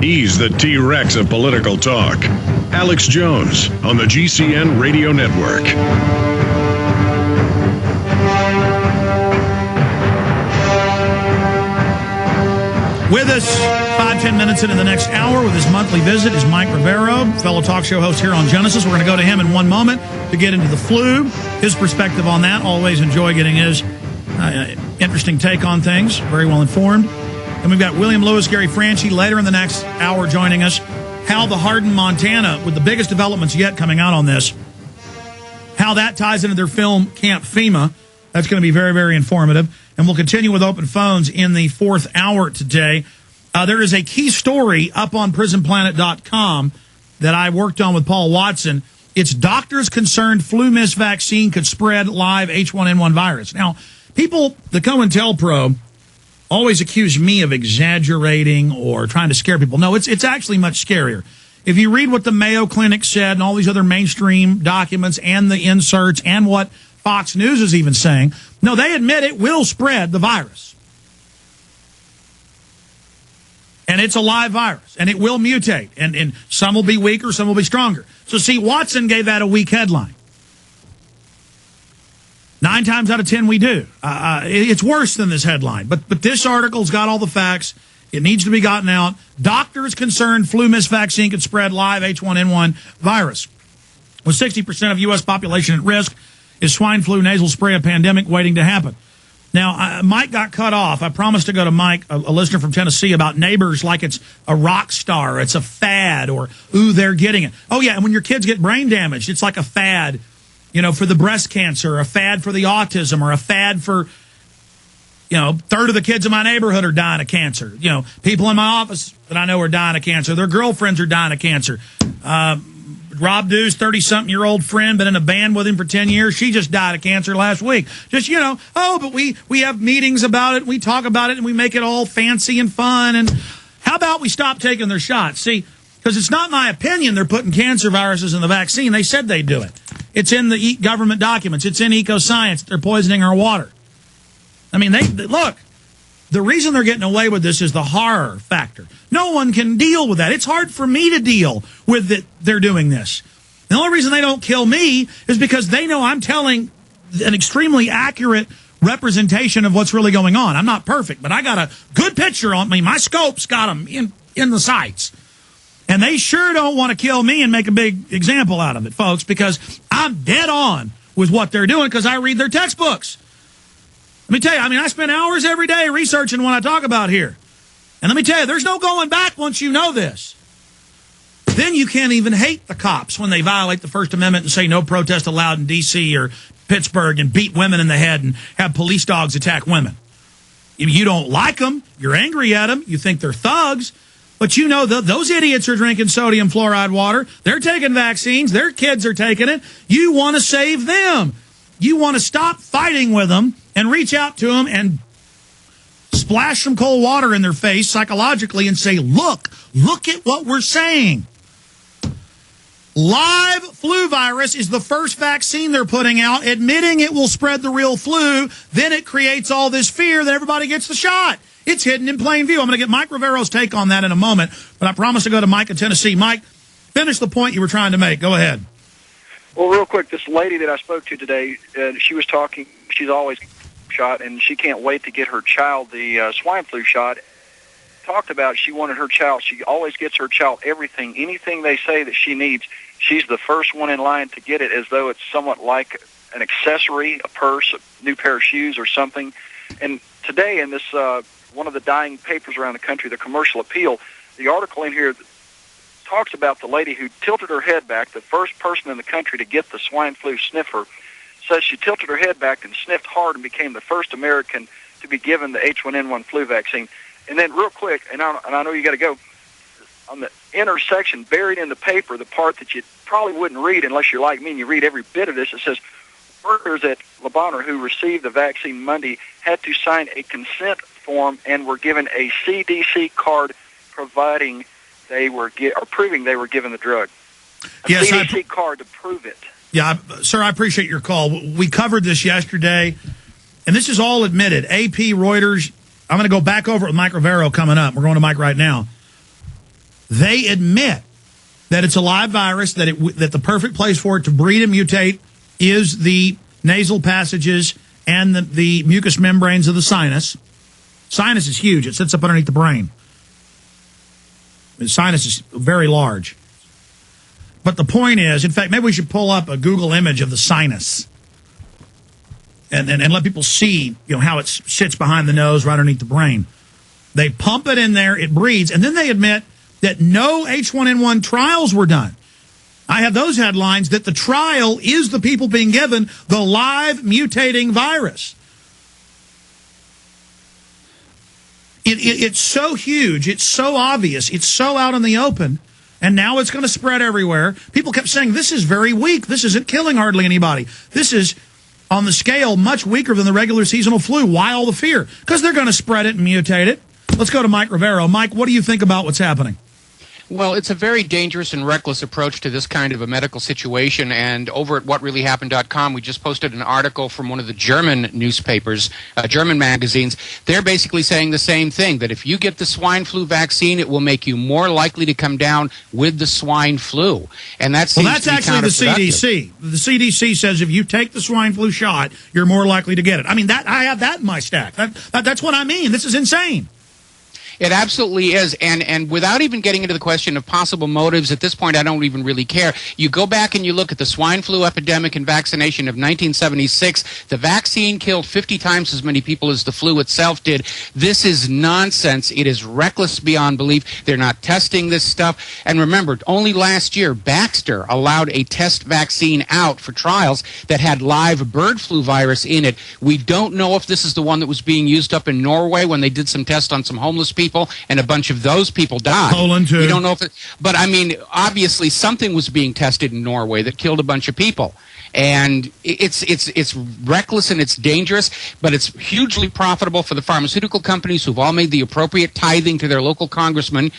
He's the T-Rex of political talk. Alex Jones on the GCN Radio Network. With us 5-10 minutes into the next hour with his monthly visit is Mike Rivero, fellow talk show host here on Genesis. We're going to go to him in one moment to get into the flu, his perspective on that. Always enjoy getting his interesting take on things, very well informed. And we've got William Lewis, Gary Franchi later in the next hour joining us. How the Hardin, Montana, with the biggest developments yet coming out on this, how that ties into their film Camp FEMA. That's going to be very, very informative. And we'll continue with open phones in the fourth hour today. There is a key story up on prisonplanet.com that I worked on with Paul Watson. It's doctors concerned flu miss vaccine could spread live H1N1 virus. Now, people, the COINTELPRO, always accuse me of exaggerating or trying to scare people. No, it's actually much scarier. If you read what the Mayo Clinic said and all these other mainstream documents and the inserts and what Fox News is even saying, no, they admit it will spread the virus. And it's a live virus, and it will mutate, and some will be weaker, some will be stronger. So, see, Watson gave that a weak headline. 9 times out of 10 we do. It's worse than this headline. But this article's got all the facts. It needs to be gotten out. Doctors concerned flu miss vaccine could spread live H1N1 virus. With 60% of U.S. population at risk, is swine flu nasal spray a pandemic waiting to happen? Now, Mike got cut off. I promised to go to Mike, a listener from Tennessee, about neighbors like it's a rock star, it's a fad, or, ooh, they're getting it. Oh, yeah, and when your kids get brain damaged, it's like a fad. You know, for the breast cancer, a fad for the autism, or a fad for, you know, third of the kids in my neighborhood are dying of cancer. You know, people in my office that I know are dying of cancer. Their girlfriends are dying of cancer. Rob Dew's 30-something-year-old friend, been in a band with him for 10 years. She just died of cancer last week. Just, you know, but we have meetings about it. We talk about it, and we make it all fancy and fun. And how about we stop taking their shots? See, because it's not my opinion they're putting cancer viruses in the vaccine. They said they'd do it. It's in the government documents. It's in EcoScience. They're poisoning our water. I mean, look, the reason they're getting away with this is the horror factor. No one can deal with that. It's hard for me to deal with that they're doing this. The only reason they don't kill me is because they know I'm telling an extremely accurate representation of what's really going on. I'm not perfect, but I got a good picture on me. My scope's got them in the sights. And they sure don't want to kill me and make a big example out of it, folks, because I'm dead on with what they're doing because I read their textbooks. Let me tell you, I mean, I spend hours every day researching what I talk about here. And let me tell you, there's no going back once you know this. Then you can't even hate the cops when they violate the First Amendment and say no protest allowed in D.C. or Pittsburgh and beat women in the head and have police dogs attack women. You don't like them. You're angry at them. You think they're thugs. But you know, those idiots are drinking sodium fluoride water. They're taking vaccines. Their kids are taking it. You want to save them. You want to stop fighting with them and reach out to them and splash some cold water in their face psychologically and say, look at what we're saying. Live flu virus is the first vaccine they're putting out, admitting it will spread the real flu. Then it creates all this fear that everybody gets the shot. It's hidden in plain view. I'm going to get Mike Rivero's take on that in a moment, but I promise to go to Mike in Tennessee. Mike, finish the point you were trying to make. Go ahead. Well, real quick, this lady that I spoke to today, she was talking, she's always shot, and she can't wait to get her child the swine flu shot. Talked about she wanted her child, she always gets her child everything, anything they say that she needs. She's the first one in line to get it as though it's somewhat like an accessory, a purse, a new pair of shoes or something. And today in this one of the dying papers around the country, the Commercial Appeal, the article in here talks about the lady who tilted her head back, the first person in the country to get the swine flu sniffer, says she tilted her head back and sniffed hard and became the first American to be given the H1N1 flu vaccine. And then real quick, and I know you got to go, on the inner section, buried in the paper, the part that you probably wouldn't read unless you're like me and you read every bit of this, it says, workers at Lebanon who received the vaccine Monday had to sign a consent form and were given a CDC card proving they were given the drug. Yes, CDC card to prove it. Yeah, sir, I appreciate your call. We covered this yesterday, and this is all admitted. AP, Reuters, I'm going to go back over it with Mike Rivero coming up. We're going to Mike right now. They admit that it's a live virus, that the perfect place for it to breed and mutate is the nasal passages and the mucous membranes of the sinus. Sinus is huge. It sits up underneath the brain. The sinus is very large. But the point is, in fact, maybe we should pull up a Google image of the sinus and let people see, how it sits behind the nose right underneath the brain. They pump it in there, it breeds, and then they admit that no H1N1 trials were done. I have those headlines that the trial is the people being given the live mutating virus. It's so huge, it's so obvious, it's so out in the open, and now it's going to spread everywhere. People kept saying, this is very weak, this isn't killing hardly anybody. This is, on the scale, much weaker than the regular seasonal flu. Why all the fear? Because they're going to spread it and mutate it. Let's go to Mike Rivero. Mike, what do you think about what's happening? Well, it's a very dangerous and reckless approach to this kind of a medical situation. And over at whatreallyhappened.com, we just posted an article from one of the German newspapers, German magazines. They're basically saying the same thing, that if you get the swine flu vaccine, it will make you more likely to come down with the swine flu. And that seems that's actually the CDC. The CDC says if you take the swine flu shot, you're more likely to get it. I mean, I have that in my stack. That's what I mean. This is insane. It absolutely is, and without even getting into the question of possible motives, at this point I don't even really care. You go back and you look at the swine flu epidemic and vaccination of 1976. The vaccine killed 50 times as many people as the flu itself did. This is nonsense. It is reckless beyond belief. They're not testing this stuff. And remember, only last year, Baxter allowed a test vaccine out for trials that had live bird flu virus in it. We don't know if this is the one that was being used up in Norway when they did some tests on some homeless people, and a bunch of those people died. Poland too. We don't know if but I mean, obviously something was being tested in Norway that killed a bunch of people. And it's reckless and it's dangerous, but it's hugely profitable for the pharmaceutical companies who've all made the appropriate tithing to their local congressmen,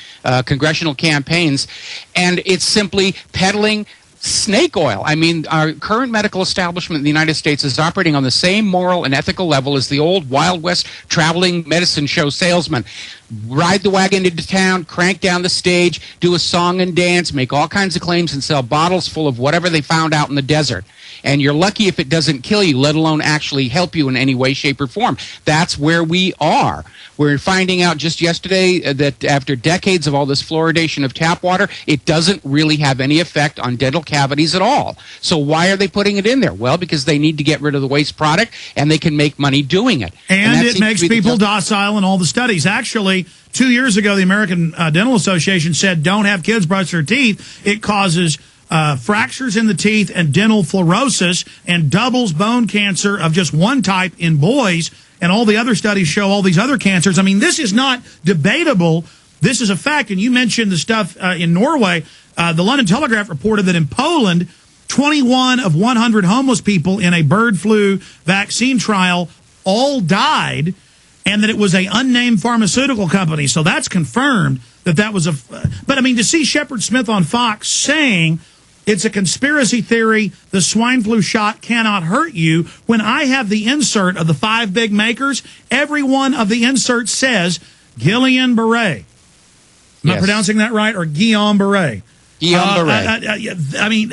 congressional campaigns, and it's simply peddling snake oil. I mean, our current medical establishment in the United States is operating on the same moral and ethical level as the old Wild West traveling medicine show salesman. Ride the wagon into town, crank down the stage, do a song and dance, make all kinds of claims, and sell bottles full of whatever they found out in the desert. And you're lucky if it doesn't kill you, let alone actually help you in any way, shape, or form. That's where we are. We're finding out just yesterday that after decades of all this fluoridation of tap water, it doesn't really have any effect on dental cavities at all. So why are they putting it in there? Well, because they need to get rid of the waste product, and they can make money doing it. And it makes people docile in all the studies. Actually, 2 years ago, the American Dental Association said don't have kids brush their teeth. It causes fractures in the teeth and dental fluorosis and doubles bone cancer of just one type in boys. And all the other studies show all these other cancers. I mean, this is not debatable. This is a fact. And you mentioned the stuff in Norway. The London Telegraph reported that in Poland, 21 of 100 homeless people in a bird flu vaccine trial all died, and that it was an unnamed pharmaceutical company. So that's confirmed that was a... But, I mean, to see Shepard Smith on Fox saying it's a conspiracy theory, the swine flu shot cannot hurt you, when I have the insert of the 5 big makers, every one of the inserts says Guillain-Barré. Am I pronouncing that right? Or Guillain-Barré? Guillain-Barré. I mean,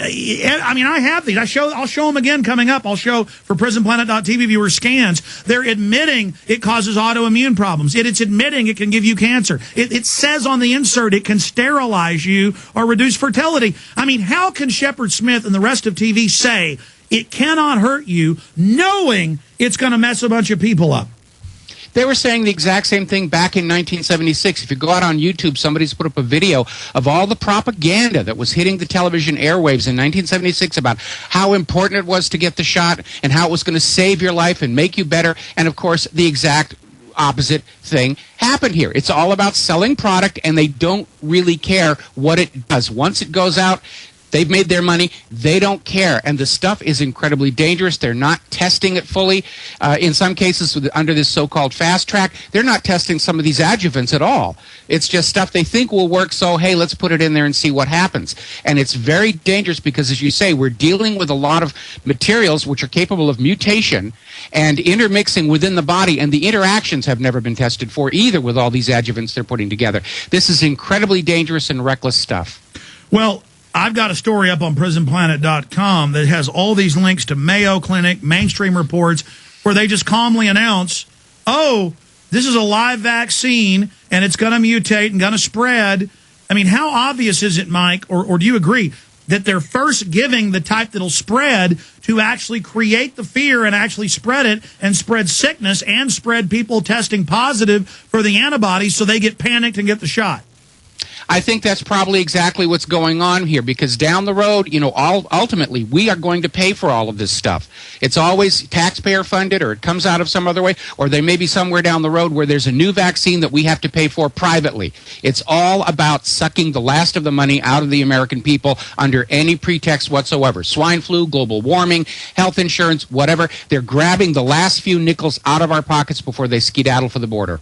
I have these. I'll show them again coming up. I'll show for PrisonPlanet.tv viewers scans. They're admitting it causes autoimmune problems. It's admitting it can give you cancer. It says on the insert it can sterilize you or reduce fertility. I mean, how can Shepard Smith and the rest of TV say it cannot hurt you, knowing it's going to mess a bunch of people up? They were saying the exact same thing back in 1976. If you go out on YouTube, somebody's put up a video of all the propaganda that was hitting the television airwaves in 1976 about how important it was to get the shot and how it was going to save your life and make you better. And, of course, the exact opposite thing happened here. It's all about selling product, and they don't really care what it does. Once it goes out, They've made their money. They don't care. And the stuff is incredibly dangerous. They're not testing it fully. In some cases, under this so-called fast track, they're not testing some of these adjuvants at all. It's just stuff they think will work, so, hey, let's put it in there and see what happens. And it's very dangerous because, as you say, we're dealing with a lot of materials which are capable of mutation and intermixing within the body, and the interactions have never been tested for either with all these adjuvants they're putting together. This is incredibly dangerous and reckless stuff. Well, I've got a story up on prisonplanet.com that has all these links to Mayo Clinic, mainstream reports, where they just calmly announce, oh, this is a live vaccine, and it's going to mutate and going to spread. I mean, how obvious is it, Mike, or do you agree, that they're first giving the type that'll spread to actually create the fear and actually spread it and spread sickness and spread people testing positive for the antibodies so they get panicked and get the shot? I think that's probably exactly what's going on here, because down the road, ultimately, we are going to pay for all of this stuff. It's always taxpayer funded, or it comes out of some other way, or there may be somewhere down the road where there's a new vaccine that we have to pay for privately. It's all about sucking the last of the money out of the American people under any pretext whatsoever. Swine flu, global warming, health insurance, whatever. They're grabbing the last few nickels out of our pockets before they skedaddle for the border.